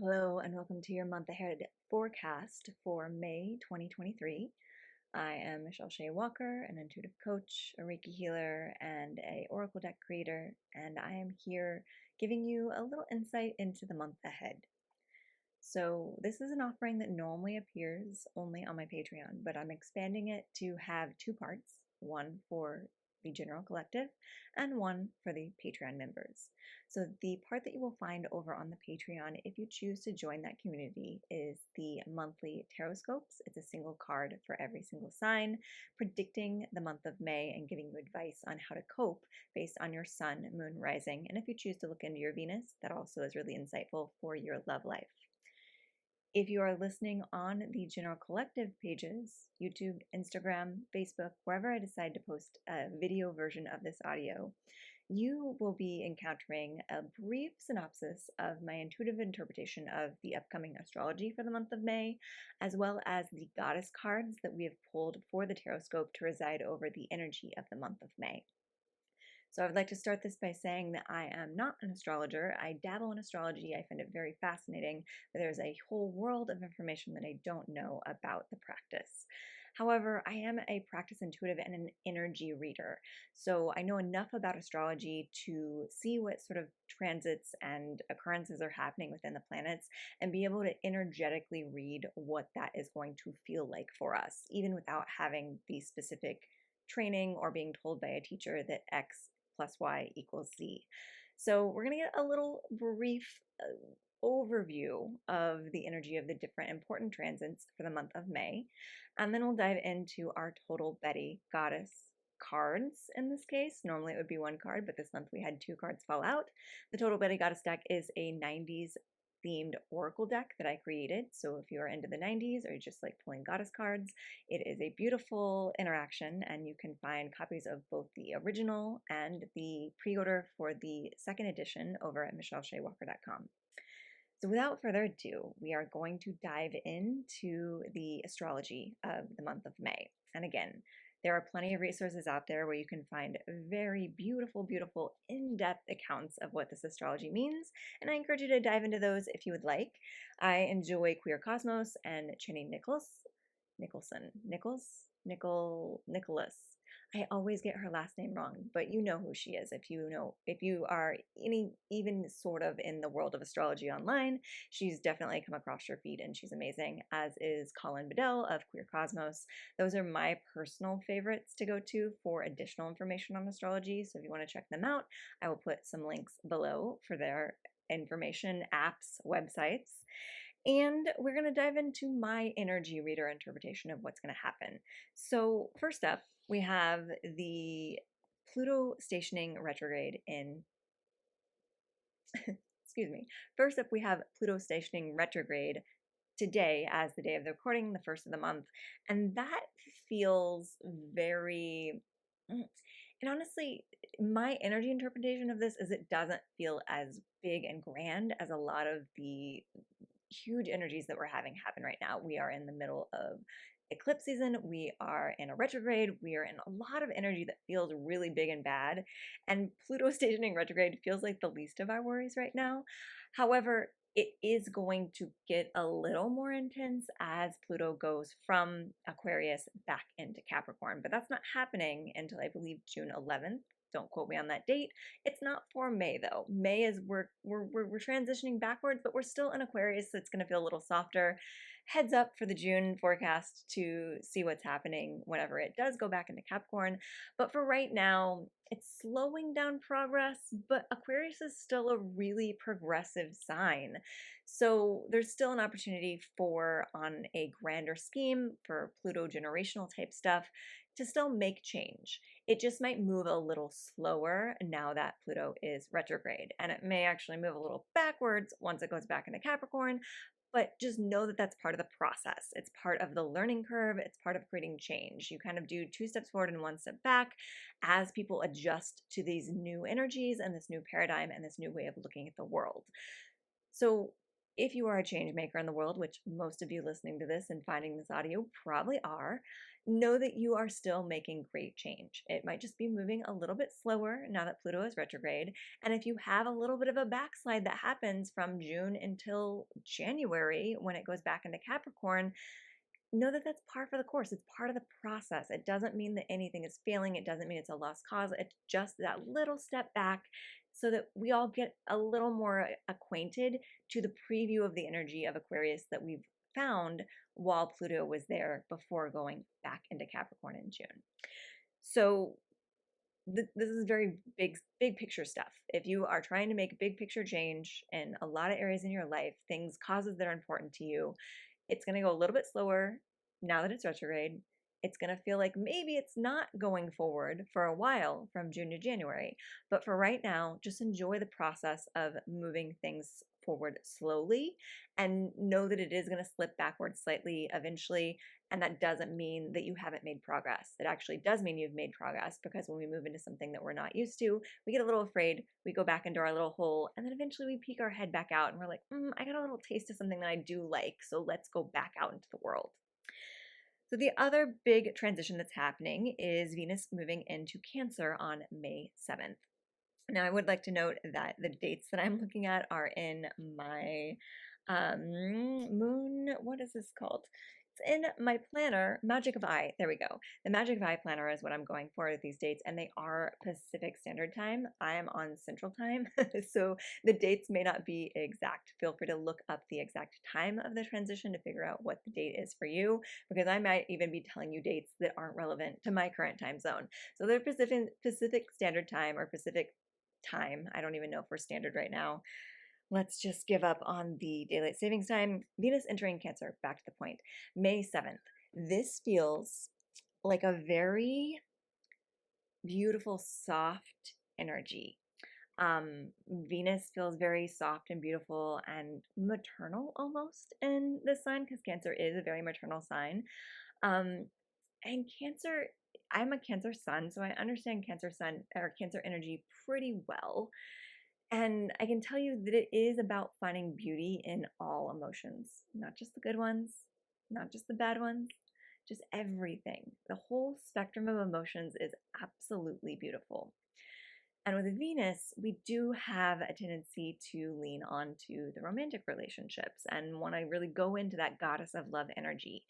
Hello and welcome to your month ahead forecast for May 2023. I am Michelle Shea Walker, an intuitive coach, a Reiki healer, and a Oracle deck creator, and I am here giving you a little insight into the month ahead. So this is an offering that normally appears only on my Patreon, but I'm expanding it to have two parts, one for the general collective and one for the Patreon members. So the part that you will find over on the Patreon, if you choose to join that community, is the monthly Tarotscopes. It's a single card for every single sign, predicting the month of May and giving you advice on how to cope based on your sun, moon, rising. And if you choose to look into your Venus, that also is really insightful for your love life. If you are listening on the general collective pages, YouTube, Instagram, Facebook, wherever I decide to post a video version of this audio, you will be encountering a brief synopsis of my intuitive interpretation of the upcoming astrology for the month of May, as well as the goddess cards that we have pulled for the Tarotscope to reside over the energy of the month of May. So I would like to start this by saying that I am not an astrologer. I dabble in astrology. I find it very fascinating, but there's a whole world of information that I don't know about the practice. However, I am a practice intuitive and an energy reader. So I know enough about astrology to see what sort of transits and occurrences are happening within the planets and be able to energetically read what that is going to feel like for us, even without having the specific training or being told by a teacher that X plus Y equals Z. So we're going to get a little brief overview of the energy of the different important transits for the month of May. And then we'll dive into our total Betty goddess cards in this case. Normally it would be one card, but this month we had two cards fall out. The total Betty goddess deck is a 90s themed oracle deck that I created. So if you are into the 90s or you just like pulling goddess cards, it is a beautiful interaction, and you can find copies of both the original and the pre-order for the second edition over at michelleshayewalker.com. So without further ado, we are going to dive into the astrology of the month of May. And again, there are plenty of resources out there where you can find very beautiful, beautiful, in-depth accounts of what this astrology means, and I encourage you to dive into those if you would like. I enjoy Queer Cosmos and Chani Nicholas. Nicholas. I always get her last name wrong, but you know who she is. If you are even sort of in the world of astrology online, she's definitely come across your feed and she's amazing, as is Colin Bedell of Queer Cosmos. Those are my personal favorites to go to for additional information on astrology. So if you want to check them out, I will put some links below for their information, apps, websites. And we're going to dive into my energy reader interpretation of what's going to happen. So first up, we have the Pluto stationing retrograde in, excuse me. First up, we have Pluto stationing retrograde today as the day of the recording, the first of the month. And that feels very, and honestly, my energy interpretation of this is it doesn't feel as big and grand as a lot of the huge energies that we're having happen right now. We are in the middle of eclipse season. We are in a retrograde. We are in a lot of energy that feels really big and bad. And Pluto stationing retrograde feels like the least of our worries right now. However, it is going to get a little more intense as Pluto goes from Aquarius back into Capricorn. But that's not happening until I believe June 11th. Don't quote me on that date. It's not for May though. May is we're transitioning backwards, but we're still in Aquarius, so it's going to feel a little softer. Heads up for the June forecast to see what's happening whenever it does go back into Capricorn. But for right now, it's slowing down progress, but Aquarius is still a really progressive sign. So there's still an opportunity for, on a grander scheme, for Pluto generational type stuff to still make change. It just might move a little slower now that Pluto is retrograde, and it may actually move a little backwards once it goes back into Capricorn, but just know that that's part of the process. It's part of the learning curve. It's part of creating change. You kind of do 2 steps forward and 1 step back as people adjust to these new energies and this new paradigm and this new way of looking at the world. So if you are a change maker in the world, which most of you listening to this and finding this audio probably are, know that you are still making great change. It might just be moving a little bit slower now that Pluto is retrograde. And if you have a little bit of a backslide that happens from June until January when it goes back into Capricorn, know that that's par for the course. It's part of the process. It doesn't mean that anything is failing. It doesn't mean it's a lost cause. It's just that little step back so that we all get a little more acquainted to the preview of the energy of Aquarius that we've found while Pluto was there before going back into Capricorn in June. So this is very big picture stuff. If you are trying to make big picture change in a lot of areas in your life, causes that are important to you, it's going to go a little bit slower now that it's retrograde. It's going to feel like maybe it's not going forward for a while from June to January. But for right now, just enjoy the process of moving things forward slowly and know that it is going to slip backwards slightly eventually. And that doesn't mean that you haven't made progress. It actually does mean you've made progress, because when we move into something that we're not used to, we get a little afraid, we go back into our little hole, and then eventually we peek our head back out and we're like, I got a little taste of something that I do like, so let's go back out into the world. So the other big transition that's happening is Venus moving into Cancer on May 7th. Now, I would like to note that the dates that I'm looking at are in my moon, what is this called? It's in my planner, Magic of Eye. There we go. The Magic of Eye planner is what I'm going for with these dates, and they are Pacific Standard Time. I am on Central Time, so the dates may not be exact. Feel free to look up the exact time of the transition to figure out what the date is for you, because I might even be telling you dates that aren't relevant to my current time zone. So they're Pacific Standard Time or Pacific time. I don't even know if we're standard right now. Let's just give up on the daylight savings time. Venus entering Cancer, back to the point. May 7th. This feels like a very beautiful, soft energy. Venus feels very soft and beautiful and maternal almost in this sign, because Cancer is a very maternal sign. And Cancer, I'm a Cancer sun, so I understand Cancer sun or Cancer energy pretty well. And I can tell you that it is about finding beauty in all emotions, not just the good ones, not just the bad ones, just everything. The whole spectrum of emotions is absolutely beautiful. And with Venus, we do have a tendency to lean onto the romantic relationships and want to really go into that goddess of love energy.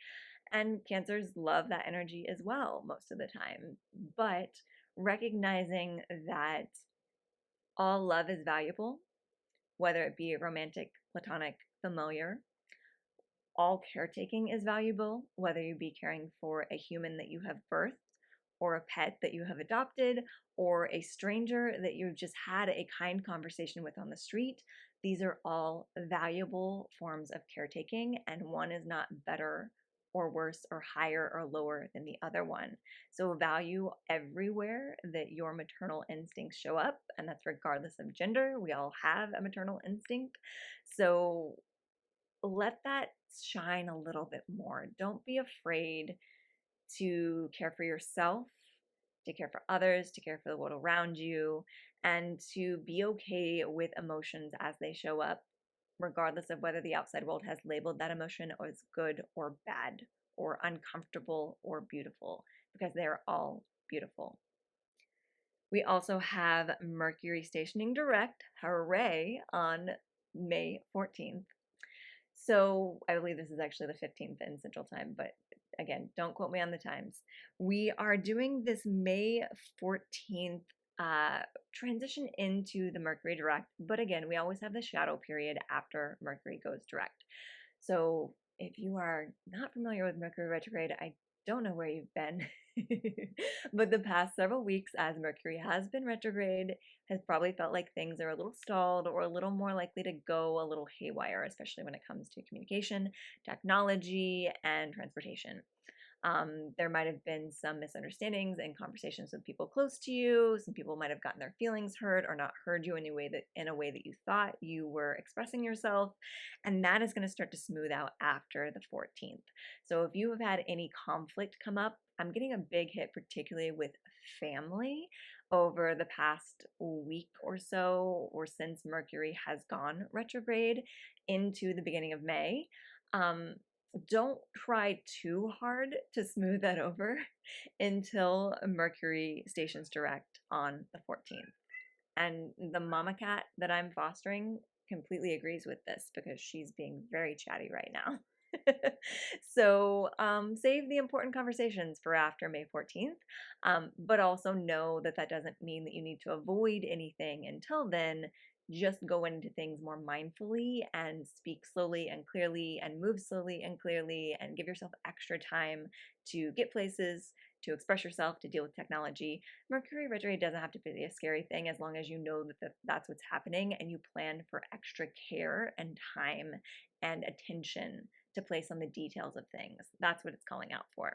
And Cancers love that energy as well most of the time. But recognizing that all love is valuable, whether it be romantic, platonic, familiar. All caretaking is valuable, whether you be caring for a human that you have birthed, or a pet that you have adopted, or a stranger that you've just had a kind conversation with on the street. These are all valuable forms of caretaking, and one is not better or worse or higher or lower than the other one. So value everywhere that your maternal instincts show up, and that's regardless of gender. We all have a maternal instinct. So let that shine a little bit more. Don't be afraid to care for yourself, to care for others, to care for the world around you, and to be okay with emotions as they show up, regardless of whether the outside world has labeled that emotion as good or bad or uncomfortable or beautiful, because they're all beautiful. We also have Mercury stationing direct, hooray, on May 14th. So I believe this is actually the 15th in Central Time, but again, don't quote me on the times. We are doing this May 14th transition into the Mercury direct, but again, we always have the shadow period after Mercury goes direct. So if you are not familiar with Mercury retrograde, I don't know where you've been, but the past several weeks as Mercury has been retrograde has probably felt like things are a little stalled or a little more likely to go a little haywire, especially when it comes to communication, technology, and transportation. There might have been some misunderstandings and conversations with people close to you. Some people might have gotten their feelings hurt or not heard you in a way that you thought you were expressing yourself. And that is going to start to smooth out after the 14th. So if you have had any conflict come up, I'm getting a big hit, particularly with family. over the past week or so, or since Mercury has gone retrograde into the beginning of May. Um, don't try too hard to smooth that over until Mercury stations direct on the 14th. And the mama cat that I'm fostering completely agrees with this because she's being very chatty right now. So save the important conversations for after May 14th, but also know that that doesn't mean that you need to avoid anything until then. Just go into things more mindfully and speak slowly and clearly and move slowly and clearly and give yourself extra time to get places, to express yourself, to deal with technology. Mercury retrograde doesn't have to be a scary thing as long as you know that that's what's happening and you plan for extra care and time and attention to place on the details of things. That's what it's calling out for.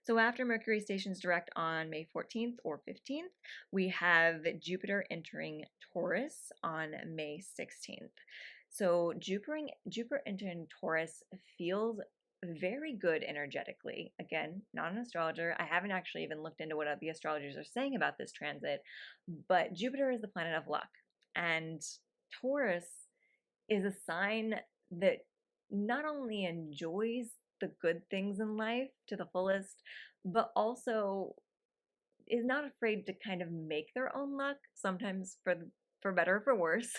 So after Mercury stations direct on May 14th or 15th, we have Jupiter entering Taurus on May 16th. So Jupiter entering Taurus feels very good energetically. Again, not an astrologer. I haven't actually even looked into what the astrologers are saying about this transit, but Jupiter is the planet of luck. And Taurus is a sign that not only enjoys the good things in life to the fullest, but also is not afraid to kind of make their own luck, sometimes for better or for worse.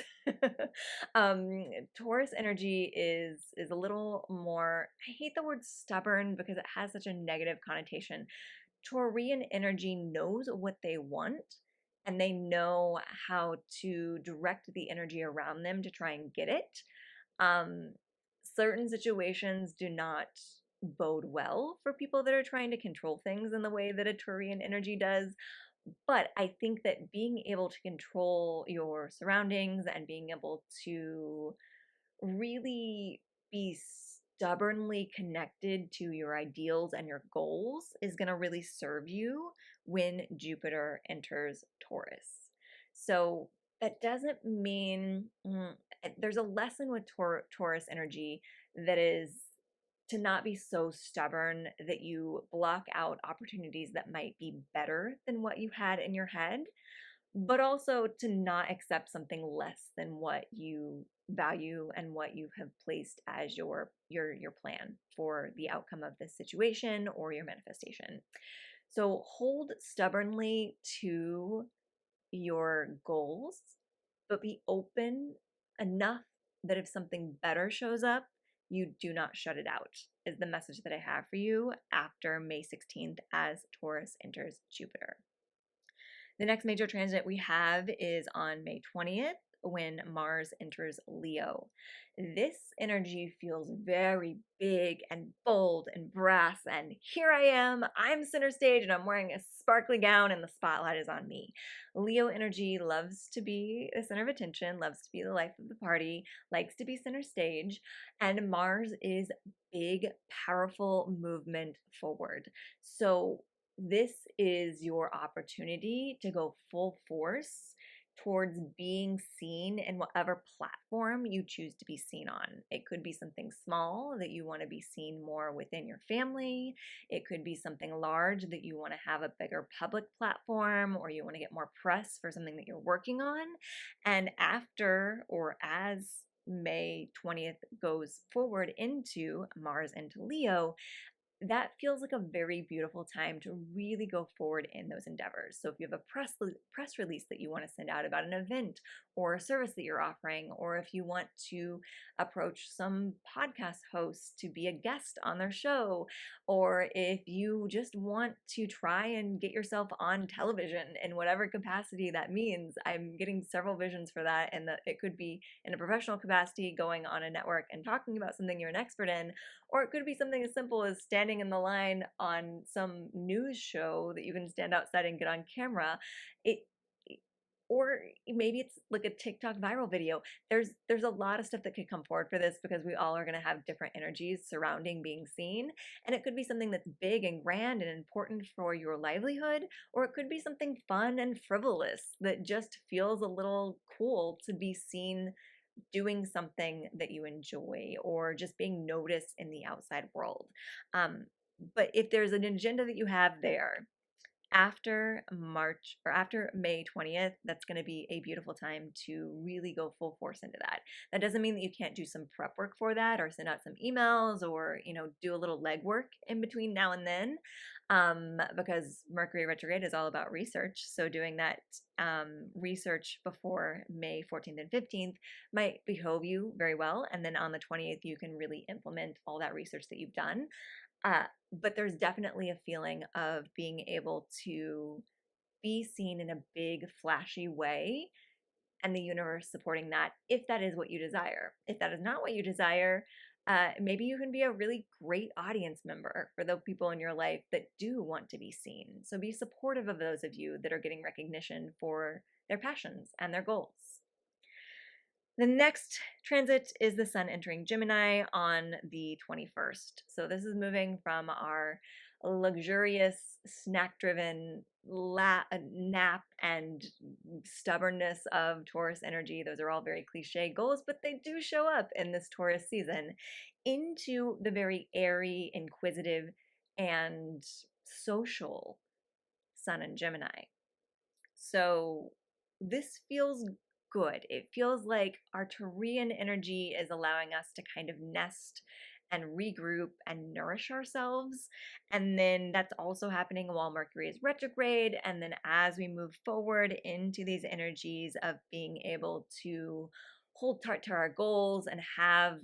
um, Taurus energy is a little more. I hate the word stubborn because it has such a negative connotation. Taurian energy knows what they want and they know how to direct the energy around them to try and get it. Um, Certain situations do not bode well for people that are trying to control things in the way that a Taurian energy does. But I think that being able to control your surroundings and being able to really be stubbornly connected to your ideals and your goals is going to really serve you when Jupiter enters Taurus. So that doesn't mean there's a lesson with Taurus energy that is to not be so stubborn that you block out opportunities that might be better than what you had in your head, but also to not accept something less than what you value and what you have placed as your plan for the outcome of this situation or your manifestation. So hold stubbornly to your goals, but be open enough that if something better shows up, you do not shut it out, is the message that I have for you after May 16th as Taurus enters Jupiter. The next major transit we have is on May 20th when Mars enters Leo. This energy feels very big and bold and brass, and here I am, I'm center stage, and I'm wearing a sparkly gown, and the spotlight is on me. Leo energy loves to be the center of attention, loves to be the life of the party, likes to be center stage, and Mars is big, powerful movement forward. So this is your opportunity to go full force towards being seen in whatever platform you choose to be seen on. It could be something small that you want to be seen more within your family. It could be something large that you want to have a bigger public platform, or you want to get more press for something that you're working on. And after or as May 20th goes forward into Mars into Leo, that feels like a very beautiful time to really go forward in those endeavors. So if you have a press release that you want to send out about an event or a service that you're offering, or if you want to approach some podcast hosts to be a guest on their show, or if you just want to try and get yourself on television in whatever capacity that means. I'm getting several visions for that, and that it could be in a professional capacity, going on a network and talking about something you're an expert in, or it could be something as simple as standing in the line on some news show that you can stand outside and get on camera. It or maybe it's like a TikTok viral video. There's a lot of stuff that could come forward for this because we all are going to have different energies surrounding being seen, and it could be something that's big and grand and important for your livelihood, or it could be something fun and frivolous that just feels a little cool to be seen doing something that you enjoy or just being noticed in the outside world. But if there's an agenda that you have there, after March or after May 20th, that's going to be a beautiful time to really go full force into that. That doesn't mean that you can't do some prep work for that or send out some emails or, do a little legwork in between now and then. Because Mercury retrograde is all about research. So doing that research before May 14th and 15th might behove you very well. And then on the 20th, you can really implement all that research that you've done. Uh, but there's definitely a feeling of being able to be seen in a big, flashy way, and the universe supporting that if that is what you desire. If that is not what you desire, maybe you can be a really great audience member for the people in your life that do want to be seen. So be supportive of those of you that are getting recognition for their passions and their goals. The next transit is the sun entering Gemini on the 21st. So this is moving from our luxurious, snack-driven nap and stubbornness of Taurus energy. Those are all very cliche goals, but they do show up in this Taurus season into the very airy, inquisitive, and social sun in Gemini. So this feels good. It feels like our Taurian energy is allowing us to kind of nest and regroup and nourish ourselves. And then that's also happening while Mercury is retrograde. And then as we move forward into these energies of being able to hold tight to our goals and have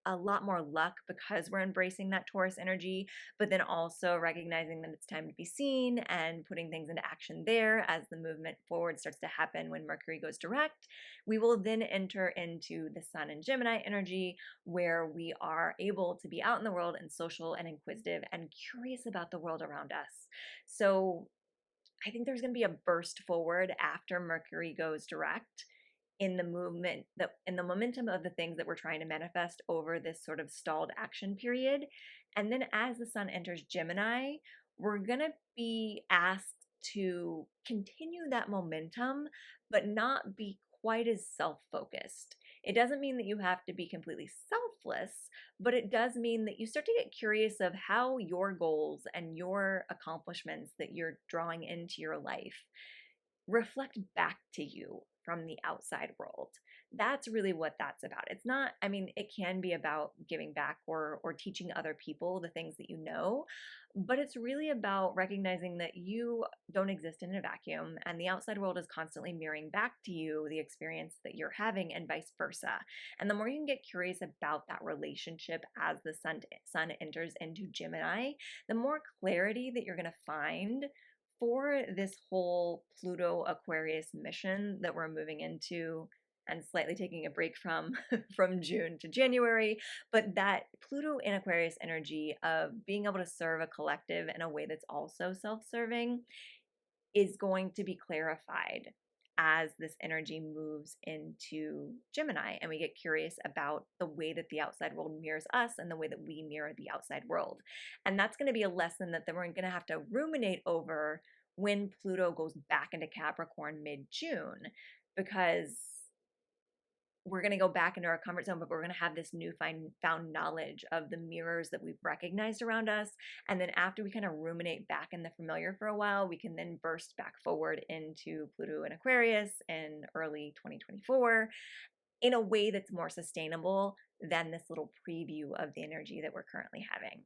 a lot more luck because we're embracing that Taurus energy, but then also recognizing that it's time to be seen and putting things into action there as the movement forward starts to happen when Mercury goes direct. We will then enter into the Sun and Gemini energy where we are able to be out in the world and social and inquisitive and curious about the world around us. So I think there's going to be a burst forward after Mercury goes direct in the movement, in the momentum of the things that we're trying to manifest over this sort of stalled action period. And then as the sun enters Gemini, we're going to be asked to continue that momentum, but not be quite as self-focused. It doesn't mean that you have to be completely selfless, but it does mean that you start to get curious of how your goals and your accomplishments that you're drawing into your life reflect back to you from the outside world. That's really what that's about. It's not, I mean, it can be about giving back or teaching other people the things that you know, but it's really about recognizing that you don't exist in a vacuum and the outside world is constantly mirroring back to you the experience that you're having and vice versa. And the more you can get curious about that relationship as the sun enters into Gemini, the more clarity that you're going to find for this whole Pluto Aquarius mission that we're moving into and slightly taking a break from from June to January, but that Pluto in Aquarius energy of being able to serve a collective in a way that's also self-serving is going to be clarified as this energy moves into Gemini and we get curious about the way that the outside world mirrors us and the way that we mirror the outside world. And that's going to be a lesson that then we're going to have to ruminate over when Pluto goes back into Capricorn mid-June, because we're going to go back into our comfort zone, but we're going to have this found knowledge of the mirrors that we've recognized around us. And then after we kind of ruminate back in the familiar for a while, we can then burst back forward into Pluto and Aquarius in early 2024 in a way that's more sustainable than this little preview of the energy that we're currently having.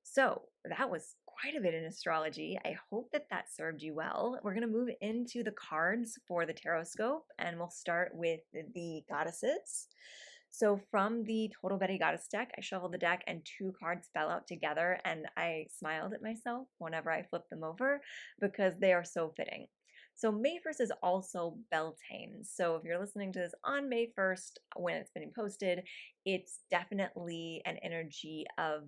So that was quite a bit in astrology. I hope that that served you well. We're going to move into the cards for the Tarotscope, and we'll start with the goddesses. So from the Total Betty Goddess deck, I shuffled the deck and two cards fell out together, and I smiled at myself whenever I flipped them over because they are so fitting. So May 1st is also Beltane. So if you're listening to this on May 1st when it's been posted, it's definitely an energy of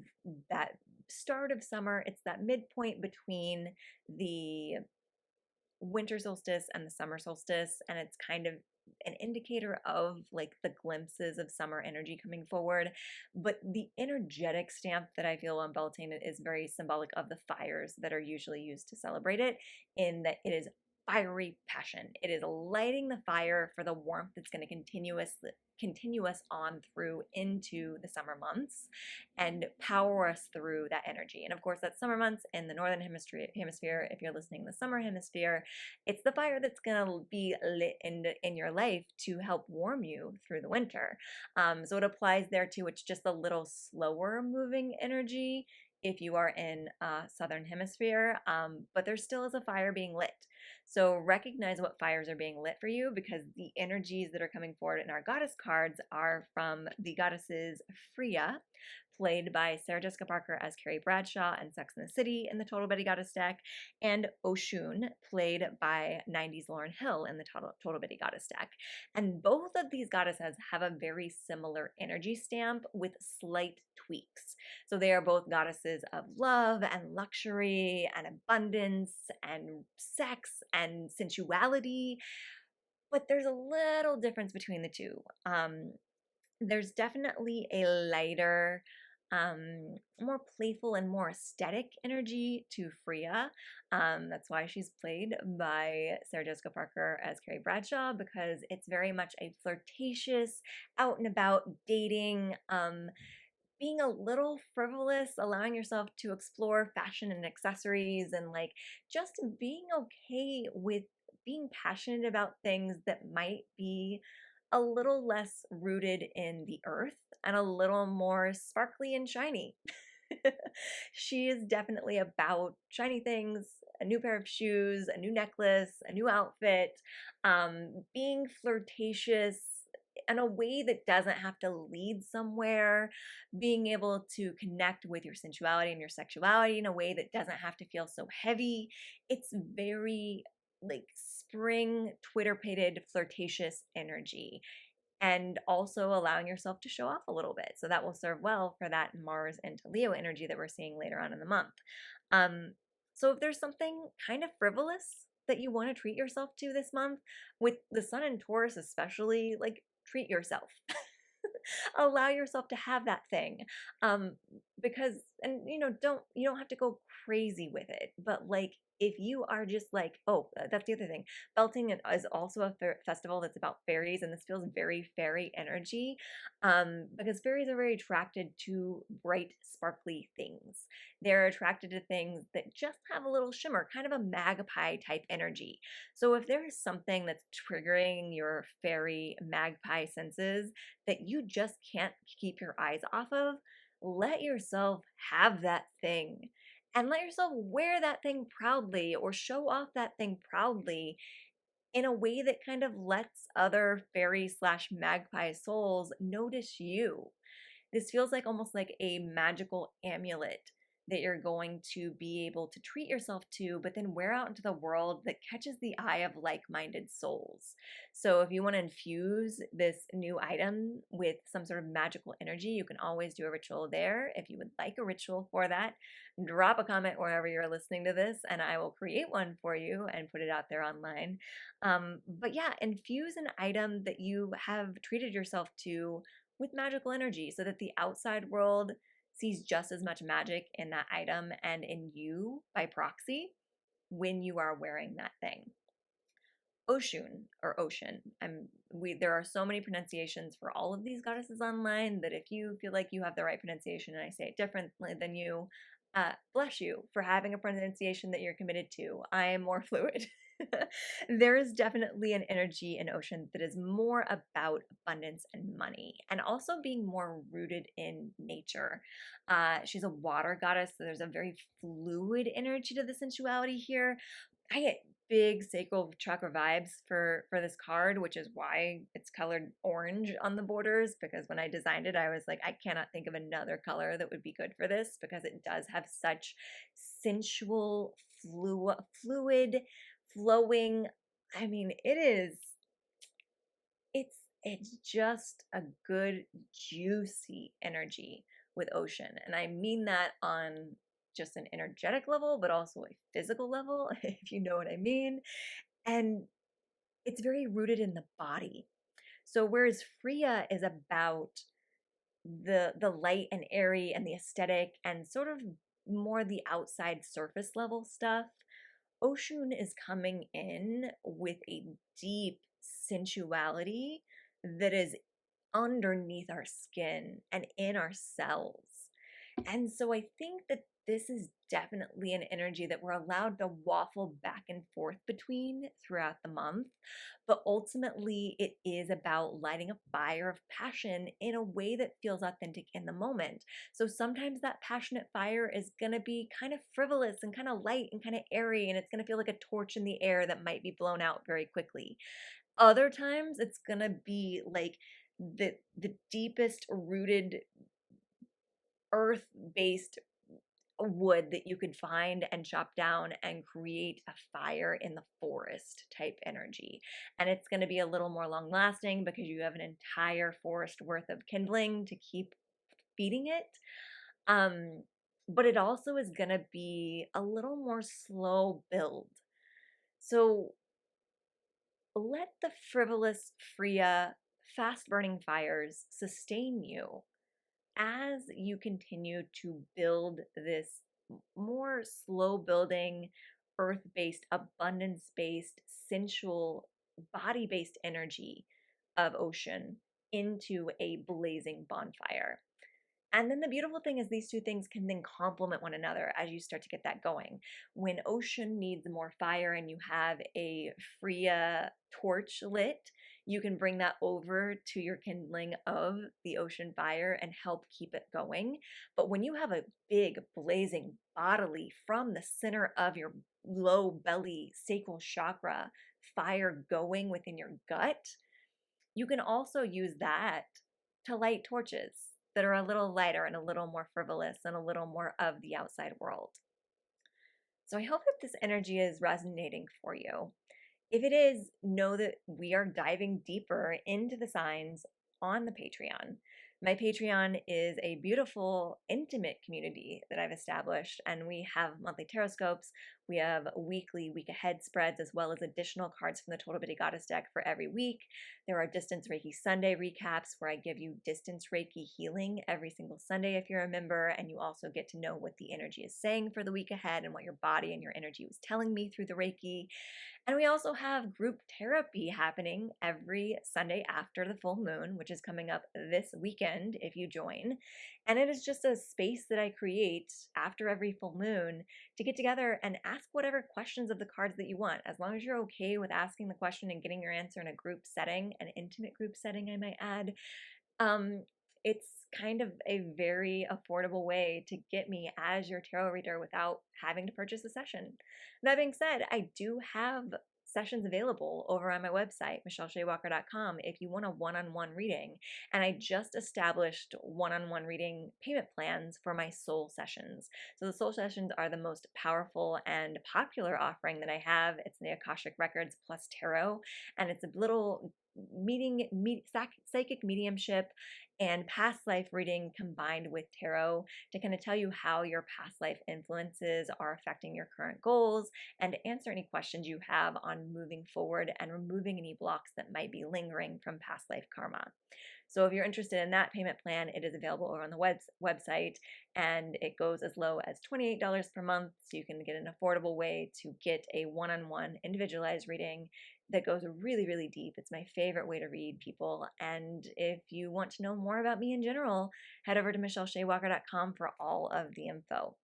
that start of summer. It's that midpoint between the winter solstice and the summer solstice, and it's kind of an indicator of like the glimpses of summer energy coming forward. But the energetic stamp that I feel on Beltane is very symbolic of the fires that are usually used to celebrate it, in that it is fiery passion. It is lighting the fire for the warmth that's going to continue us on through into the summer months and power us through that energy. And of course, that's summer months in the northern hemisphere. If you're listening in the summer hemisphere, it's the fire that's going to be lit in your life to help warm you through the winter. So it applies there too. It's just a little slower moving energy if you are in southern hemisphere, but there still is a fire being lit. So recognize what fires are being lit for you, because the energies that are coming forward in our goddess cards are from the goddesses Freya, played by Sarah Jessica Parker as Carrie Bradshaw and Sex and the City in the Total Betty Goddess deck, and Oshun, played by 90s Lauryn Hill in the Total Betty Goddess deck. And both of these goddesses have a very similar energy stamp with slight tweaks. So they are both goddesses of love and luxury and abundance and sex and sensuality, but there's a little difference between the two. There's definitely a lighter, more playful and more aesthetic energy to Freya. That's why she's played by Sarah Jessica Parker as Carrie Bradshaw, because it's very much a flirtatious, out and about dating, being a little frivolous, allowing yourself to explore fashion and accessories, and like just being okay with being passionate about things that might be a little less rooted in the earth and a little more sparkly and shiny. She is definitely about shiny things, a new pair of shoes, a new necklace, a new outfit, being flirtatious in a way that doesn't have to lead somewhere, being able to connect with your sensuality and your sexuality in a way that doesn't have to feel so heavy. It's very like spring, Twitter-pated, flirtatious energy, and also allowing yourself to show off a little bit. So that will serve well for that Mars into Leo energy that we're seeing later on in the month. So if there's something kind of frivolous that you want to treat yourself to this month, with the Sun in Taurus especially, like treat yourself. Allow yourself to have that thing, because, and you don't have to go crazy with it, but like if you are just like, oh, that's the other thing, Beltane is also a festival that's about fairies, and this feels very fairy energy, because fairies are very attracted to bright sparkly things. They're attracted to things that just have a little shimmer, kind of a magpie type energy. So if there is something that's triggering your fairy magpie senses that you just can't keep your eyes off of, let yourself have that thing, and let yourself wear that thing proudly or show off that thing proudly in a way that kind of lets other fairy slash magpie souls notice you. This feels like almost like a magical amulet that you're going to be able to treat yourself to, but then wear out into the world that catches the eye of like-minded souls. So if you want to infuse this new item with some sort of magical energy, you can always do a ritual there. If you would like a ritual for that, drop a comment wherever you're listening to this, and I will create one for you and put it out there online. But yeah, infuse an item that you have treated yourself to with magical energy, so that the outside world sees just as much magic in that item and in you by proxy when you are wearing that thing. Oshun, or Ocean. There are so many pronunciations for all of these goddesses online that if you feel like you have the right pronunciation and I say it differently than you, bless you for having a pronunciation that you're committed to. I am more fluid. There is definitely an energy in Ocean that is more about abundance and money, and also being more rooted in nature. She's a water goddess, so there's a very fluid energy to the sensuality here. I get big sacral chakra vibes for this card, which is why it's colored orange on the borders, because when I designed it, I was like, I cannot think of another color that would be good for this, because it does have such sensual, fluid, flowing. I mean, it's just a good, juicy energy with Ocean. And I mean that on just an energetic level, but also a physical level, if you know what I mean. And it's very rooted in the body. So whereas Freya is about the light and airy and the aesthetic and sort of more the outside surface level stuff, Oshun is coming in with a deep sensuality that is underneath our skin and in our cells. And so I think that this is definitely an energy that we're allowed to waffle back and forth between throughout the month. But ultimately, it is about lighting a fire of passion in a way that feels authentic in the moment. So sometimes that passionate fire is going to be kind of frivolous and kind of light and kind of airy, and it's going to feel like a torch in the air that might be blown out very quickly. Other times, it's going to be like the deepest rooted earth-based wood that you could find and chop down and create a fire in the forest type energy. And it's going to be a little more long lasting because you have an entire forest worth of kindling to keep feeding it. But it also is going to be a little more slow build. So let the frivolous, Freya, fast burning fires sustain you as you continue to build this more slow building, earth based, abundance based, sensual, body based energy of Oshun into a blazing bonfire. And then the beautiful thing is these two things can then complement one another as you start to get that going. When Oshun needs more fire and you have a Freya torch lit, you can bring that over to your kindling of the ocean fire and help keep it going. But when you have a big blazing bodily from the center of your low belly sacral chakra fire going within your gut, you can also use that to light torches that are a little lighter and a little more frivolous and a little more of the outside world. So I hope that this energy is resonating for you. If it is, know that we are diving deeper into the signs on the Patreon. My Patreon is a beautiful, intimate community that I've established, and we have monthly Tarotscopes. We have weekly week ahead spreads, as well as additional cards from the Total Bitty Goddess deck for every week. There are Distance Reiki Sunday recaps where I give you distance Reiki healing every single Sunday if you're a member, and you also get to know what the energy is saying for the week ahead and what your body and your energy was telling me through the Reiki. And we also have group therapy happening every Sunday after the full moon, which is coming up this weekend if you join. And it is just a space that I create after every full moon to get together and ask whatever questions of the cards that you want. As long as you're okay with asking the question and getting your answer in a group setting, an intimate group setting, I might add. It's kind of a very affordable way to get me as your tarot reader without having to purchase a session. That being said, I do have sessions available over on my website, michelleshewalker.com, if you want a one-on-one reading. And I just established one-on-one reading payment plans for my soul sessions. So the soul sessions are the most powerful and popular offering that I have. It's the Akashic Records plus Tarot, and it's a little psychic mediumship and past life reading combined with tarot to kind of tell you how your past life influences are affecting your current goals and to answer any questions you have on moving forward and removing any blocks that might be lingering from past life karma. So if you're interested in that payment plan, it is available over on the website, and it goes as low as $28 per month. So you can get an affordable way to get a one-on-one individualized reading that goes really, really deep. It's my favorite way to read people. And if you want to know more about me in general, head over to michelleshewalker.com for all of the info.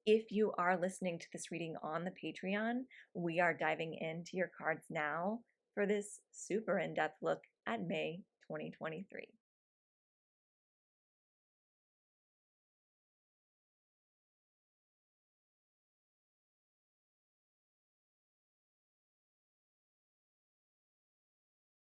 If you are listening to this reading on the Patreon, we are diving into your cards now for this super in-depth look at May 2023.